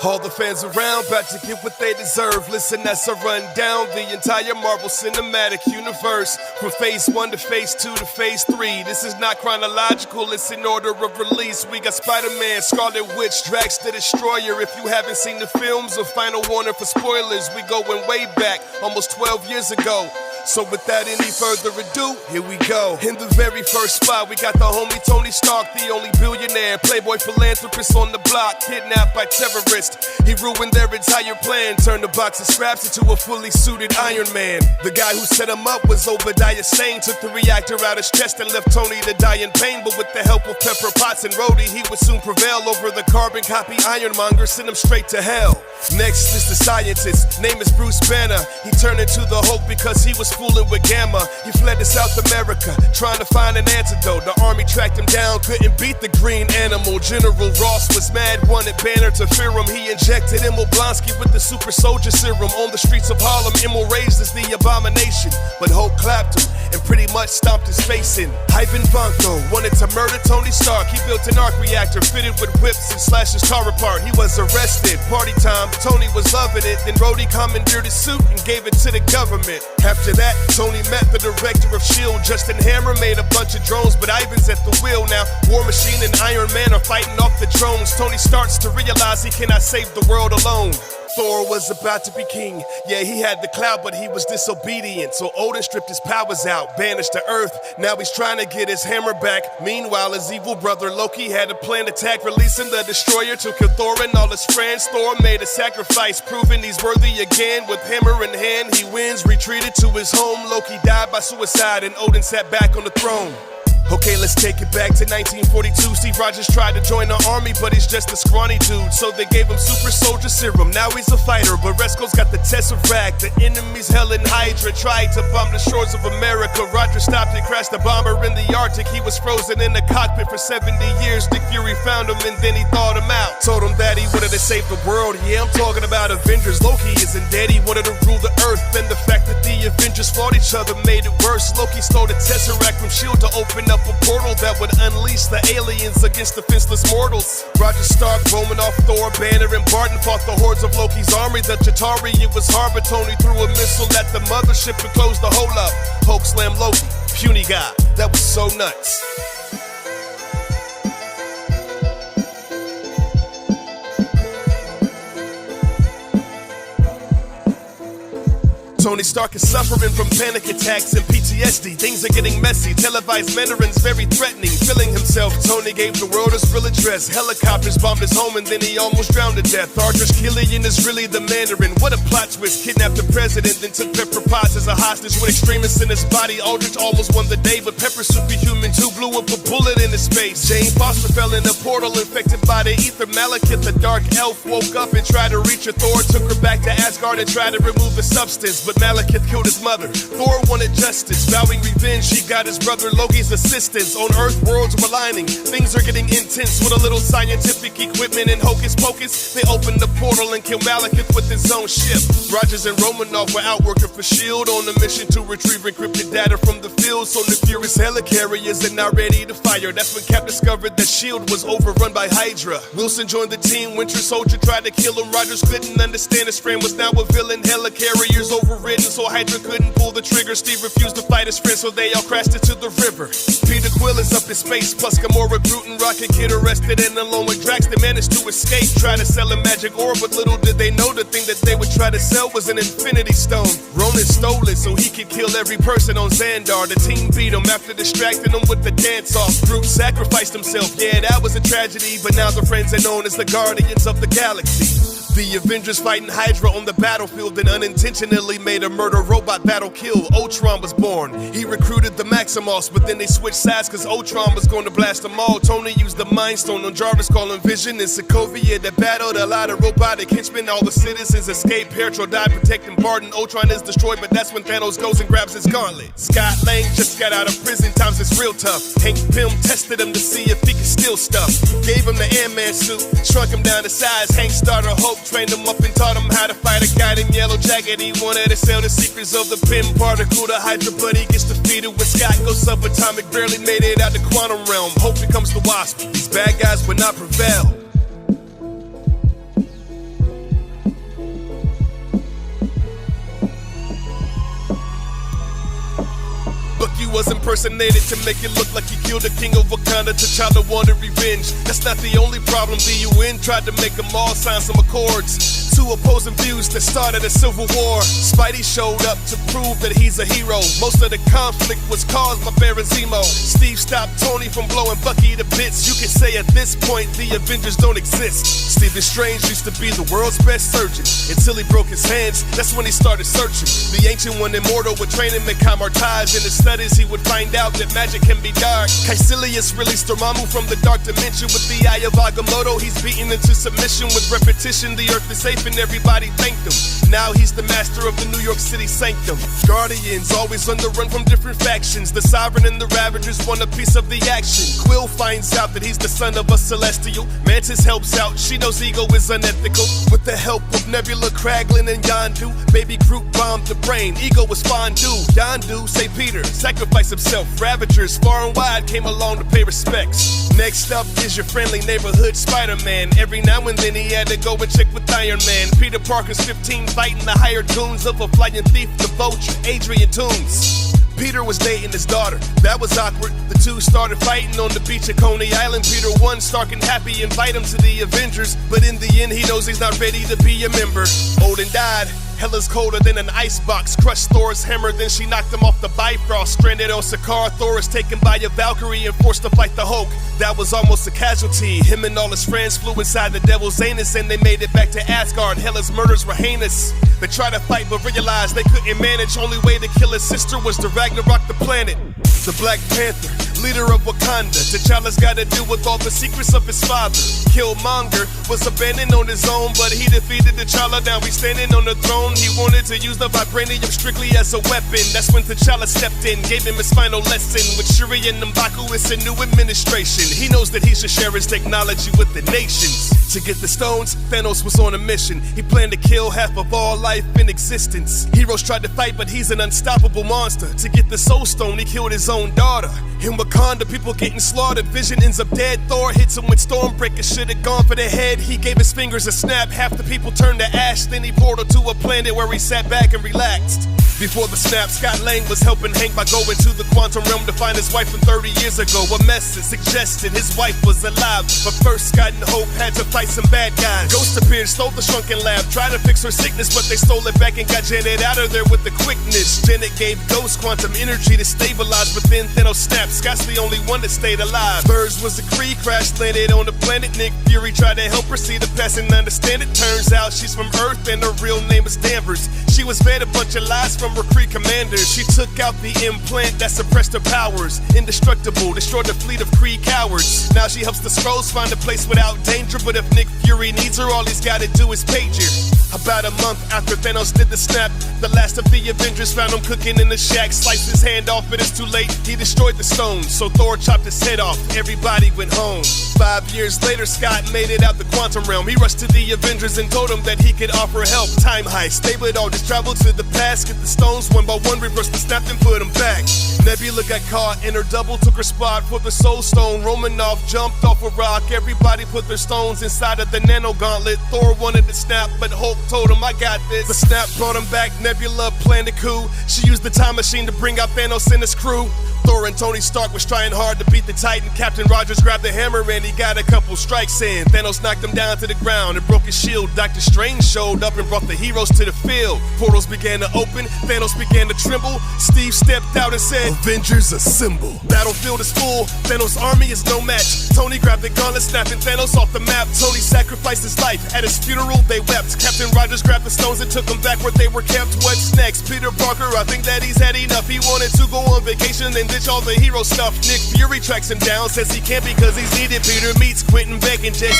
All the fans around about to get what they deserve. Listen as I run down the entire Marvel Cinematic Universe, from phase 1 to phase 2 to phase 3. This is not chronological, it's in order of release. We got Spider-Man, Scarlet Witch, Drax the Destroyer. If you haven't seen the films, a final warning for spoilers. We going way back, almost 12 years ago. So without any further ado, here we go. In the very first spot, we got the homie Tony Stark, the only billionaire, playboy philanthropist on the block, kidnapped by terrorists. He ruined their entire plan, turned a box of scraps into a fully suited Iron Man. The guy who set him up was Obadiah Stane, took the reactor out his chest and left Tony to die in pain. But with the help of Pepper Potts and Rhodey, he would soon prevail over the carbon copy Ironmonger, send him straight to hell. Next is the scientist, name is Bruce Banner. He turned into the Hulk because he was fooling with Gamma. He fled to South America, trying to find an antidote. The army tracked him down, couldn't beat the green animal. General Ross was mad, wanted Banner to fear him. He injected Emil Blonsky with the super soldier serum. On the streets of Harlem, Emil raised as the abomination, but Hulk clapped him and pretty much stomped his face in. Ivan Vanko wanted to murder Tony Stark. He built an arc reactor fitted with whips and slashed his car apart. He was arrested, party time, Tony was loving it. Then Rhodey commandeered his suit and gave it to the government. After that, Tony met the director of S.H.I.E.L.D. Justin Hammer made a bunch of drones, but Ivan's at the wheel now. War Machine and Iron Man are fighting off the drones. Tony starts to realize he cannot save the world alone. Thor was about to be king. Yeah, he had the clout, but he was disobedient. So Odin stripped his powers out, banished to Earth. Now he's trying to get his hammer back. Meanwhile, his evil brother Loki had a planned attack, releasing the Destroyer to kill Thor and all his friends. Thor made a sacrifice, proving he's worthy again. With hammer in hand, he wins, retreated to his home. Loki died by suicide, and Odin sat back on the throne. Okay, let's take it back to 1942. Steve Rogers tried to join the army, but he's just a scrawny dude. So they gave him super soldier serum. Now he's a fighter, but Resco's got the Tesseract. The enemy's Helen Hydra tried to bomb the shores of America. Roger stopped and crashed the bomber in the Arctic. He was frozen in the cockpit for 70 years. Nick Fury found him and then he thawed him out. Told him that he wanted to save the world. Yeah, I'm talking about Avengers. Loki isn't dead, he wanted to rule the earth. And the fact that the Avengers fought each other made it worse. Loki stole the Tesseract from S.H.I.E.L.D. to open up a portal that would unleash the aliens against defenseless mortals. Roger Stark, Romanoff, Thor, Banner, and Barton fought the hordes of Loki's army. The Chitauri, it was hard, but Tony threw a missile at the mothership and closed the hole up. Hulk slammed Loki, puny guy, that was so nuts. Tony Stark is suffering from panic attacks and PTSD. Things are getting messy. Televised Mandarin's very threatening. Feeling himself, Tony gave the world his real address. Helicopters bombed his home and then he almost drowned to death. Ardris Killian is really the Mandarin. What a plot twist. Kidnapped the president, then took Pepper Potts as a hostage with extremists in his body. Aldrich almost won the day, but Pepper Superhuman 2 blew up a bullet into space. Jane Foster fell in a portal infected by the ether. Malekith, the dark elf, woke up and tried to reach her. Thor took her back to Asgard and tried to remove the substance, but Malekith killed his mother. Thor wanted justice, vowing revenge. He got his brother Loki's assistance. On Earth, worlds were aligning. Things are getting intense with a little scientific equipment and hocus pocus. They opened the portal and killed Malekith with his own ship. Rogers and Romanoff were out working for S.H.I.E.L.D. on a mission to retrieve encrypted data from the field. So the furious helicarriers are now ready to fire. That's when Cap discovered that S.H.I.E.L.D. was overrun by Hydra. Wilson joined the team. Winter Soldier tried to kill him. Rogers couldn't understand his friend was now a villain. Helicarriers overridden, so Hydra couldn't pull the trigger. Steve refused to fight his friend, so they all crashed into the river. Peter Quill is up in space, plus Gamora, Groot, and Rocket Kid arrested, and along with Drax they managed to escape. Try to sell a magic orb, but little did they know the thing that they would try to sell was an Infinity Stone. Ronan stole it so he could kill every person on Xandar. The team beat him after distracting him with the dance-off. Groot sacrificed himself, yeah, that was a tragedy, but now the friends are known as the Guardians of the Galaxy. The Avengers fighting Hydra on the battlefield and unintentionally made a murder robot battle kill. Ultron was born. He recruited the Maximoffs, but then they switched sides cause Ultron was going to blast them all. Tony used the Mind Stone on Jarvis, calling Vision and Sokovia that battled a lot of robotic henchmen. All the citizens escaped. Pietro died protecting Barton. Ultron is destroyed, but that's when Thanos goes and grabs his gauntlet. Scott Lang just got out of prison, times it's real tough. Hank Pym tested him to see if he could steal stuff. Gave him the Ant-Man suit, shrunk him down to size. Hank started Hope, trained him up and taught him how to fight a guy in Yellow Jacket. He wanted to sell the secrets of the Pym particle to Hydra, but he gets defeated when Scott goes subatomic. Barely made it out the quantum realm. Hope becomes the Wasp. These bad guys would not prevail. was impersonated to make it look like he killed the king of Wakanda. T'Challa wanted revenge. That's not the only problem. The UN tried to make them all sign some accords. Two opposing views that started a civil war. Spidey showed up to prove that he's a hero. Most of the conflict was caused by Baron Zemo. Steve stopped Tony from blowing Bucky to bits. You could say at this point the Avengers don't exist. Stephen Strange used to be the world's best surgeon until he broke his hands. That's when he started searching. The Ancient One immortal would train him in Comrade. In his studies he would find out that magic can be dark. Caecilius released Dormammu from the dark dimension. With the Eye of Agamotto he's beaten into submission. With repetition the earth is safe and everybody thanked him. Now he's the master of the New York City sanctum. Guardians always on the run from different factions. The Sovereign and the Ravagers want a piece of the action. Quill finds out that he's the son of a Celestial. Mantis helps out, she knows ego is unethical. With the help of Nebula, Kraglin, and Yondu, Baby Groot bombed the brain. Ego was fondue. Yondu, say Peter, sacrifice himself. Ravagers far and wide came along to pay respects. Next up is your friendly neighborhood Spider-Man. Every now and then he had to go and check with Iron Man. Peter Parker's 15 fighting the hired goons of a flying thief, the Vulture, Adrian Toomes. Peter was dating his daughter, that was awkward. The two started fighting on the beach at Coney Island. Peter won, Stark and Happy invite him to the Avengers, but in the end he knows he's not ready to be a member. Odin died, Hela's colder than an icebox. Crushed Thor's hammer, then she knocked him off the Bifrost. Stranded on Sakaar, Thor is taken by a Valkyrie and forced to fight the Hulk. That was almost a casualty. Him and all his friends flew inside the Devil's Anus and they made it back to Asgard. Hela's murders were heinous. They tried to fight but realized they couldn't manage. Only way to kill his sister was to Ragnarok the planet. The Black Panther, leader of Wakanda. T'Challa's gotta deal with all the secrets of his father. Killmonger was abandoned on his own, but he defeated T'Challa. Now he's standing on the throne. He wanted to use the vibranium strictly as a weapon. That's when T'Challa stepped in, gave him his final lesson. With Shuri and M'Baku, it's a new administration. He knows that he should share his technology with the nations. To get the stones, Thanos was on a mission. He planned to kill half of all life in existence. Heroes tried to fight, but he's an unstoppable monster. To get the Soul Stone, he killed his own daughter. In Wakanda, people getting slaughtered. Vision ends up dead. Thor hits him with Stormbreaker. Should've gone for the head. He gave his fingers a snap. Half the people turned to ash. Then he portaled to a planet where he sat back and relaxed. Before the snap, Scott Lang was helping Hank by going to the quantum realm to find his wife from 30 years ago. A message suggested his wife was alive, but first Scott and Hope had to fight some bad guys. Ghost appeared, stole the shrunken lab, tried to fix her sickness, but they stole it back and got Janet out of there with the quickness. Janet gave Ghost quantum energy to stabilize, but then Thanos snapped. Scott's the only one that stayed alive. Birds was a Kree, crash landed on the planet. Nick Fury tried to help her see the past and understand it. Turns out she's from Earth and her real name is Danvers. She was fed a bunch of lies from her Kree commanders. She took out the implant that suppressed her powers. Indestructible, destroyed the fleet of Kree cowards. Now she helps the Skrulls find a place without danger. But if Nick Fury needs her, all he's gotta do is page her. About a month after Thanos did the snap, the last of the Avengers found him cooking in the shack. Sliced his hand off, but it's too late. He destroyed the stones, so Thor chopped his head off. Everybody went home. 5 years later, Scott made it out the quantum realm. He rushed to the Avengers and told them that he could offer help. Time heist, they would all just travel to the past, get the stones one by one, reverse the snap and put them back. Nebula got caught and her double took her spot for the Soul Stone. Romanoff jumped off a rock. Everybody put their stones inside of the nano gauntlet. Thor wanted to snap, but Hulk told him, I got this. The snap brought him back. Nebula planned a coup. She used the time machine to bring out Thanos and his crew. Thor and Tony Stark was trying hard to beat the Titan. Captain Rogers grabbed the hammer and he got a couple strikes in. Thanos knocked him down to the ground and broke his shield. Doctor Strange showed up and brought the heroes to the field. Portals began to open, Thanos began to tremble. Steve stepped out and said, Avengers assemble. Battlefield is full, Thanos' army is no match. Tony grabbed the gauntlet, snapping Thanos off the map. Tony sacrificed his life, at his funeral they wept. Captain Rogers grabbed the stones and took them back where they were kept. What's next? Peter Parker, I think that he's had enough. He wanted to go on vacation and ditch all the hero stuff. Nick Fury tracks him down, says he can't because he's needed. Peter meets Quentin Beck and Jake.